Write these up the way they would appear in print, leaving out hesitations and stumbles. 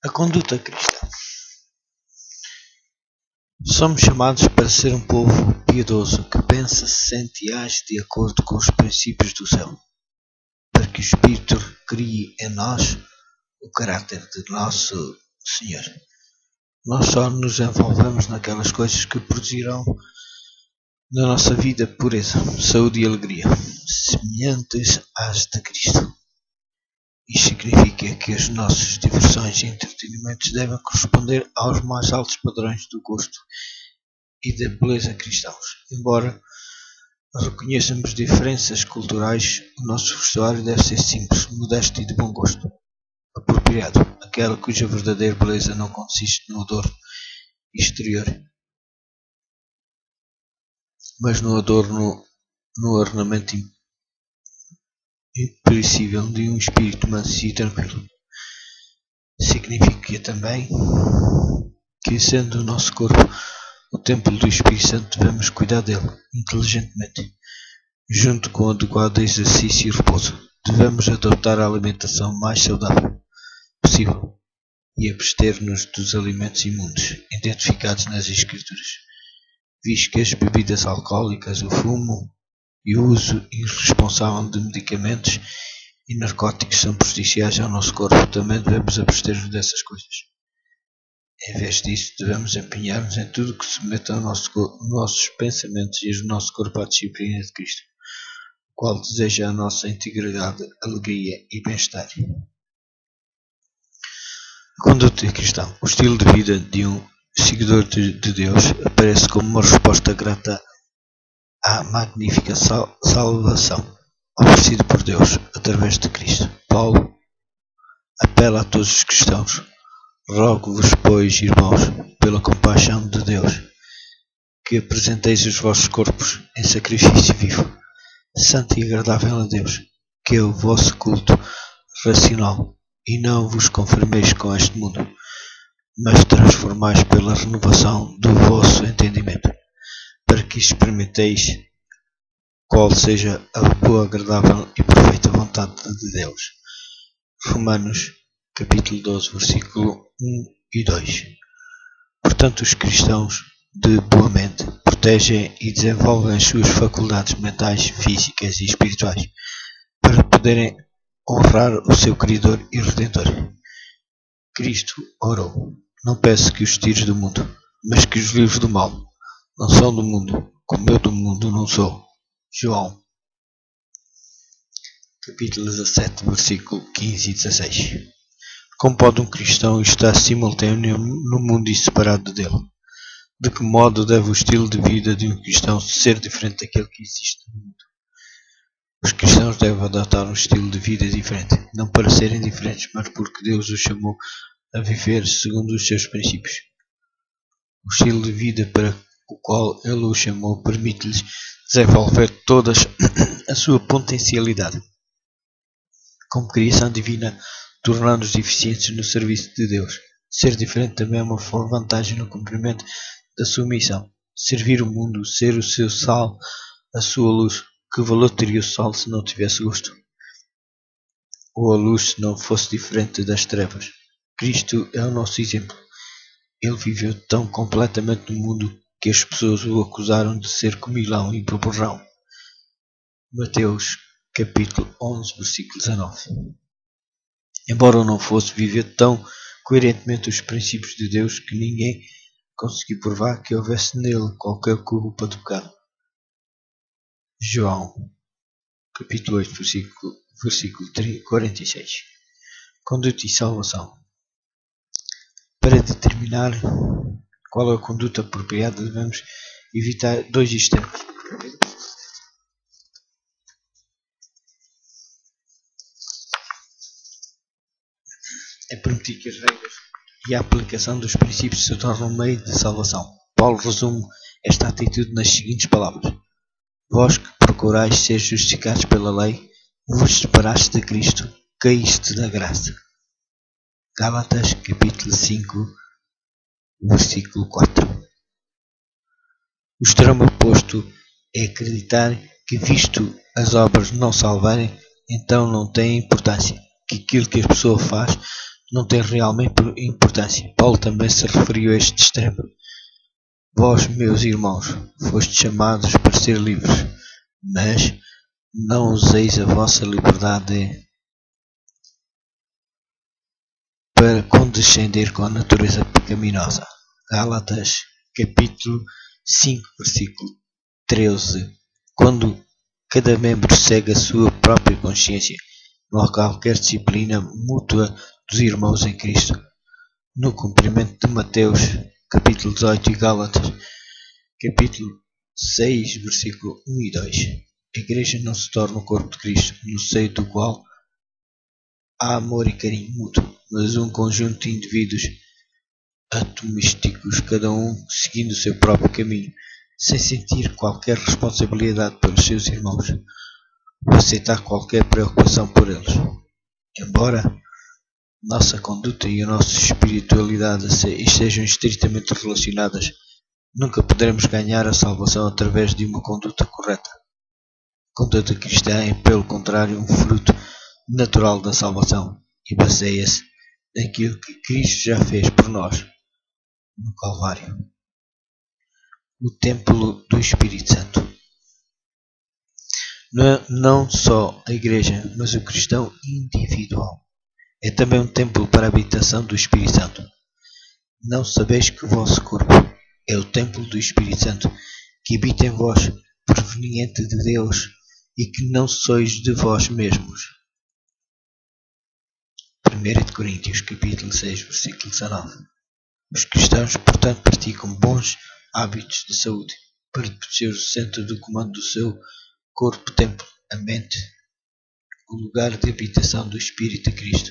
A conduta cristã. Somos chamados para ser um povo piedoso que pensa, sente e age de acordo com os princípios do céu, para que o Espírito crie em nós o caráter de nosso Senhor. Nós só nos envolvemos naquelas coisas que produzirão na nossa vida pureza, saúde e alegria, semelhantes às de Cristo. Isto significa que as nossas diversões e entretenimentos devem corresponder aos mais altos padrões do gosto e da beleza cristãos. Embora reconheçamos diferenças culturais, o nosso vestuário deve ser simples, modesto e de bom gosto, apropriado, aquela cuja verdadeira beleza não consiste no adorno exterior, mas no adorno, no ornamento imperecível de um espírito manso e tranquilo. Significa também que, sendo o nosso corpo o templo do Espírito Santo, devemos cuidar dele inteligentemente, junto com o adequado exercício e repouso. Devemos adotar a alimentação mais saudável possível e abster-nos dos alimentos imundos identificados nas Escrituras, visto que as bebidas alcoólicas, o fumo e o uso irresponsável de medicamentos e narcóticos são prejudiciais ao nosso corpo. Também devemos abster-nos dessas coisas. Em vez disso, devemos empenhar-nos em tudo que submeta nossos pensamentos e o nosso corpo à disciplina de Cristo, o qual deseja a nossa integridade, alegria e bem-estar. Conduta cristã. O estilo de vida de um seguidor de Deus aparece como uma resposta grata à magnífica salvação oferecida por Deus através de Cristo. Paulo apela a todos os cristãos: rogo-vos, pois, irmãos, pela compaixão de Deus, que apresenteis os vossos corpos em sacrifício vivo, santo e agradável a Deus, que é o vosso culto racional, e não vos conformeis com este mundo, mas transformais pela renovação do vosso entendimento, para que experimenteis qual seja a boa, agradável e perfeita vontade de Deus. Romanos, capítulo 12, versículo 1 e 2. Portanto, os cristãos de boa mente protegem e desenvolvem as suas faculdades mentais, físicas e espirituais para poderem honrar o seu Criador e Redentor. Cristo orou: não peço que os tires do mundo, mas que os livres do mal. Não são do mundo, como eu do mundo não sou. João, capítulo 17, versículo 15 e 16. Como pode um cristão estar simultâneo no mundo e separado dele? De que modo deve o estilo de vida de um cristão ser diferente daquele que existe no mundo? Os cristãos devem adotar um estilo de vida diferente, não para serem diferentes, mas porque Deus os chamou a viver segundo os seus princípios. O estilo de vida para o qual Ele os chamou permite-lhes desenvolver toda a sua potencialidade como criação divina, tornando-os eficientes no serviço de Deus. Ser diferente também é uma vantagem no cumprimento da sua missão: servir o mundo, ser o seu sal, a sua luz. Que valor teria o sal se não tivesse gosto? Ou a luz se não fosse diferente das trevas? Cristo é o nosso exemplo. Ele viveu tão completamente no mundo que as pessoas o acusaram de ser comilão e beberrão. Mateus, capítulo 11, versículo 19. Embora eu não fosse viver tão coerentemente os princípios de Deus que ninguém conseguiu provar que houvesse nele qualquer culpa de pecado. João, capítulo 8, versículo 46. Conduta e salvação. Para determinar qual é a conduta apropriada, devemos evitar dois extremos. É permitir que as regras e a aplicação dos princípios se tornem um meio de salvação. Paulo resume esta atitude nas seguintes palavras: vós que procurais ser justificados pela lei, vos separaste de Cristo, caíste da graça. Gálatas, capítulo 5, versículo 4. O extremo oposto é acreditar que, visto as obras não salvarem, então não tem importância, que aquilo que a pessoa faz não tem realmente importância. Paulo também se referiu a este extremo. Vós, meus irmãos, fostes chamados para ser livres, mas não useis a vossa liberdade para condescender com a natureza pecaminosa. Gálatas, capítulo 5, versículo 13. Quando cada membro segue a sua própria consciência, não há qualquer disciplina mútua dos irmãos em Cristo. No cumprimento de Mateus, capítulo 18 e Gálatas, capítulo 6, versículo 1 e 2. A Igreja não se torna o corpo de Cristo, no seio do qual há amor e carinho mútuo, mas um conjunto de indivíduos atomísticos, cada um seguindo o seu próprio caminho, sem sentir qualquer responsabilidade pelos seus irmãos, ou aceitar qualquer preocupação por eles. Embora nossa conduta e a nossa espiritualidade estejam estritamente relacionadas, nunca poderemos ganhar a salvação através de uma conduta correta. A conduta cristã é, pelo contrário, um fruto natural da salvação e baseia-se naquilo que Cristo já fez por nós no Calvário. O templo do Espírito Santo. Não só a Igreja, mas o cristão individual é também um templo para a habitação do Espírito Santo. Não sabeis que o vosso corpo é o templo do Espírito Santo, que habita em vós, proveniente de Deus, e que não sois de vós mesmos. 1 Coríntios, capítulo 6, versículo 19. Os cristãos, portanto, praticam bons hábitos de saúde para proteger o centro do comando do seu corpo-templo, a mente, o lugar de habitação do Espírito de Cristo.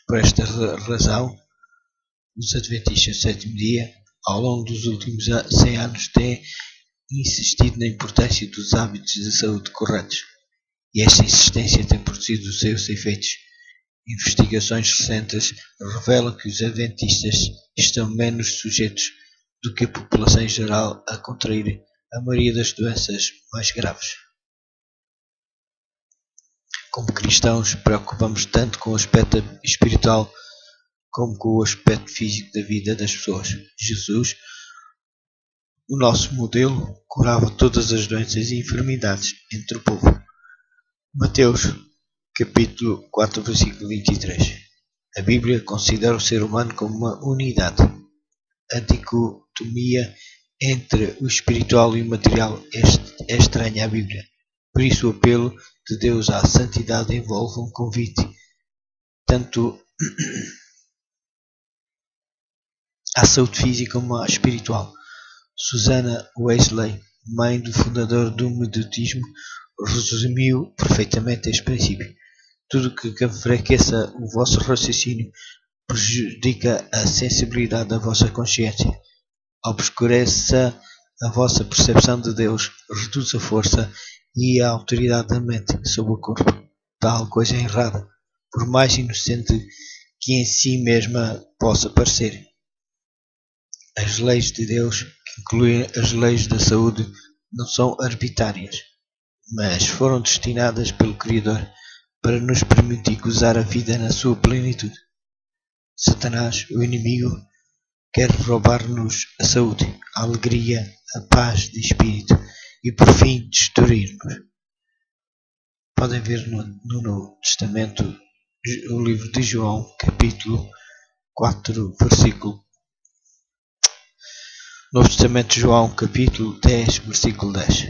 Por esta razão, os adventistas do sétimo dia, ao longo dos últimos 100 anos, têm insistido na importância dos hábitos de saúde corretos. E esta insistência tem produzido os seus efeitos. Investigações recentes revelam que os adventistas estão menos sujeitos do que a população em geral a contrair a maioria das doenças mais graves. Como cristãos, preocupamos tanto com o aspecto espiritual como com o aspecto físico da vida das pessoas. Jesus, o nosso modelo, curava todas as doenças e enfermidades entre o povo. Mateus, capítulo 4, versículo 23. A Bíblia considera o ser humano como uma unidade. A dicotomia entre o espiritual e o material é estranha à Bíblia. Por isso o apelo de Deus à santidade envolve um convite tanto à saúde física como à espiritual. Susanna Wesley, mãe do fundador do Metodismo, resumiu perfeitamente este princípio. Tudo que enfraqueça o vosso raciocínio prejudica a sensibilidade da vossa consciência, obscureça a vossa percepção de Deus, reduz a força e a autoridade da mente sobre o corpo. Tal coisa é errada, por mais inocente que em si mesma possa parecer. As leis de Deus, que incluem as leis da saúde, não são arbitrárias, mas foram destinadas pelo Criador para nos permitir gozar a vida na sua plenitude. Satanás, o inimigo, quer roubar-nos a saúde, a alegria, a paz de espírito e, por fim, destruir-nos. Podem ver no Novo Testamento o livro de João, capítulo 4, versículo. Novo Testamento de João, capítulo 10, versículo 10.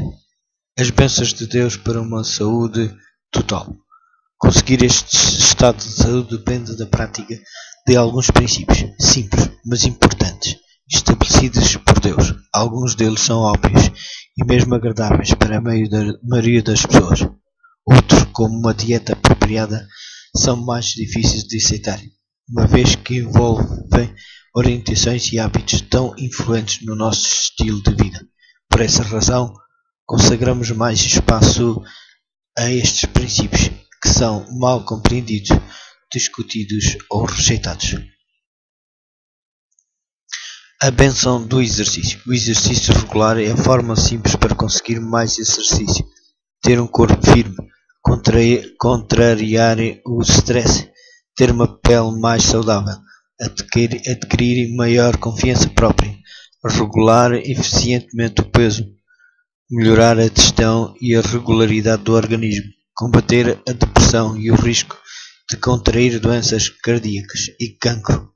As bênçãos de Deus para uma saúde total. Conseguir este estado de saúde depende da prática de alguns princípios, simples, mas importantes, estabelecidos por Deus. Alguns deles são óbvios e mesmo agradáveis para a maioria das pessoas. Outros, como uma dieta apropriada, são mais difíceis de aceitar, uma vez que envolvem orientações e hábitos tão influentes no nosso estilo de vida. Por essa razão, consagramos mais espaço a estes princípios, que são mal compreendidos, discutidos ou rejeitados. A bênção do exercício. O exercício regular é a forma simples para conseguir mais exercício, ter um corpo firme, contrariar o stress, ter uma pele mais saudável, adquirir maior confiança própria, regular eficientemente o peso, melhorar a digestão e a regularidade do organismo, combater a depressão e o risco de contrair doenças cardíacas e cancro.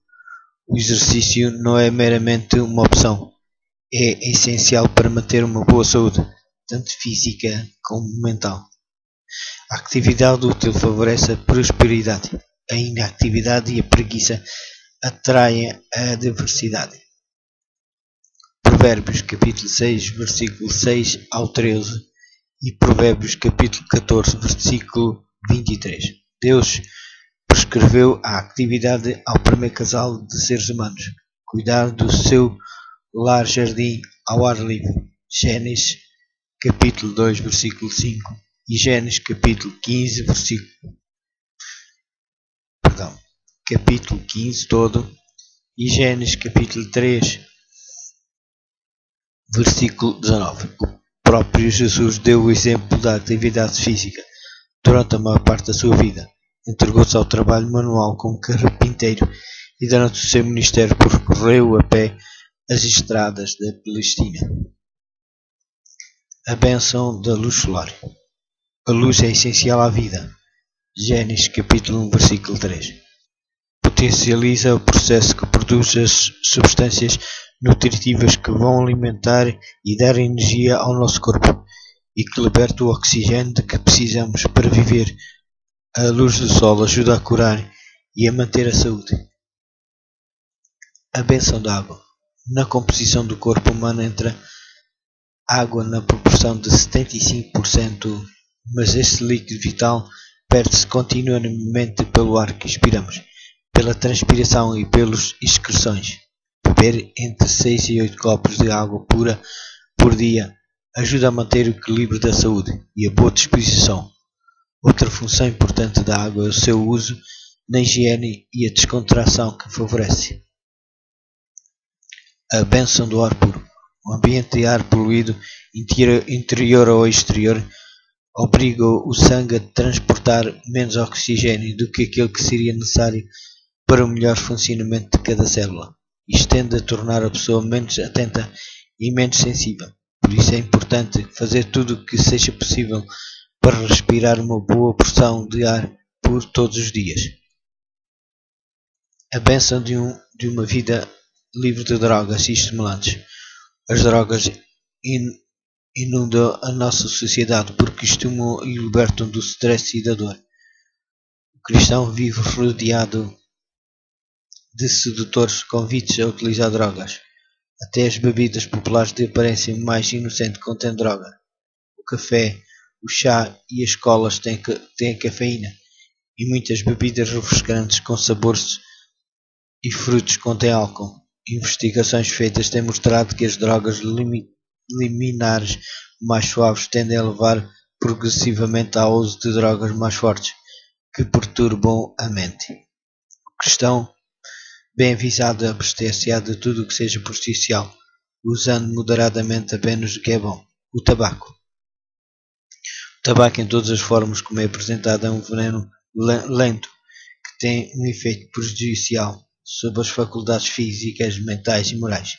O exercício não é meramente uma opção, é essencial para manter uma boa saúde, tanto física como mental. A atividade útil favorece a prosperidade. A inatividade e a preguiça atraem a adversidade. Provérbios capítulo 6, versículo 6 ao 13 e Provérbios capítulo 14, versículo 23. Deus prescreveu a atividade ao primeiro casal de seres humanos, cuidar do seu lar-jardim ao ar livre. Gênesis capítulo 2, versículo 5 e Gênesis capítulo 15, capítulo 15 todo e Gênesis capítulo 3, versículo 19. O próprio Jesus deu o exemplo da atividade física durante a maior parte da sua vida. Entregou-se ao trabalho manual como carpinteiro e durante o seu ministério percorreu a pé as estradas da Palestina. A bênção da luz solar. A luz é essencial à vida. Gênesis capítulo 1, versículo 3. Potencializa o processo que produz as substâncias nutritivas que vão alimentar e dar energia ao nosso corpo e que liberta o oxigênio de que precisamos para viver. A luz do sol ajuda a curar e a manter a saúde. A bênção da água. Na composição do corpo humano entra água na proporção de 75%, mas este líquido vital perde-se continuamente pelo ar que expiramos, pela transpiração e pelas excreções. Beber entre 6 e 8 copos de água pura por dia ajuda a manter o equilíbrio da saúde e a boa disposição. Outra função importante da água é o seu uso na higiene e a descontração que favorece. A bênção do ar puro. O ambiente de ar poluído, interior ou exterior, obriga o sangue a transportar menos oxigênio do que aquele que seria necessário para o melhor funcionamento de cada célula. Isto tende a tornar a pessoa menos atenta e menos sensível. Por isso é importante fazer tudo o que seja possível para respirar uma boa porção de ar puro todos os dias. A bênção de uma vida livre de drogas e estimulantes. As drogas inundam a nossa sociedade porque estimulam e libertam do stress e da dor. O cristão vive rodeado de sedutores convites a utilizar drogas. Até as bebidas populares de aparência mais inocente contêm droga. O café, o chá e as colas têm cafeína e muitas bebidas refrescantes com sabores e frutos contêm álcool. Investigações feitas têm mostrado que as drogas liminares mais suaves tendem a levar progressivamente ao uso de drogas mais fortes, que perturbam a mente. O cristão, bem avisado, abster-se-á de tudo o que seja prejudicial, usando moderadamente apenas o que é bom. O tabaco. O tabaco, em todas as formas como é apresentado, é um veneno lento que tem um efeito prejudicial sobre as faculdades físicas, mentais e morais.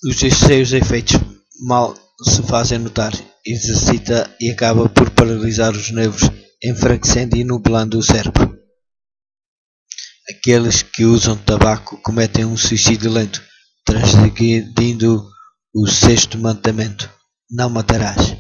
Os seus efeitos mal se fazem notar, exercita e acaba por paralisar os nervos, enfraquecendo e nublando o cérebro. Aqueles que usam tabaco cometem um suicídio lento, transgredindo o 6º mandamento: não matarás.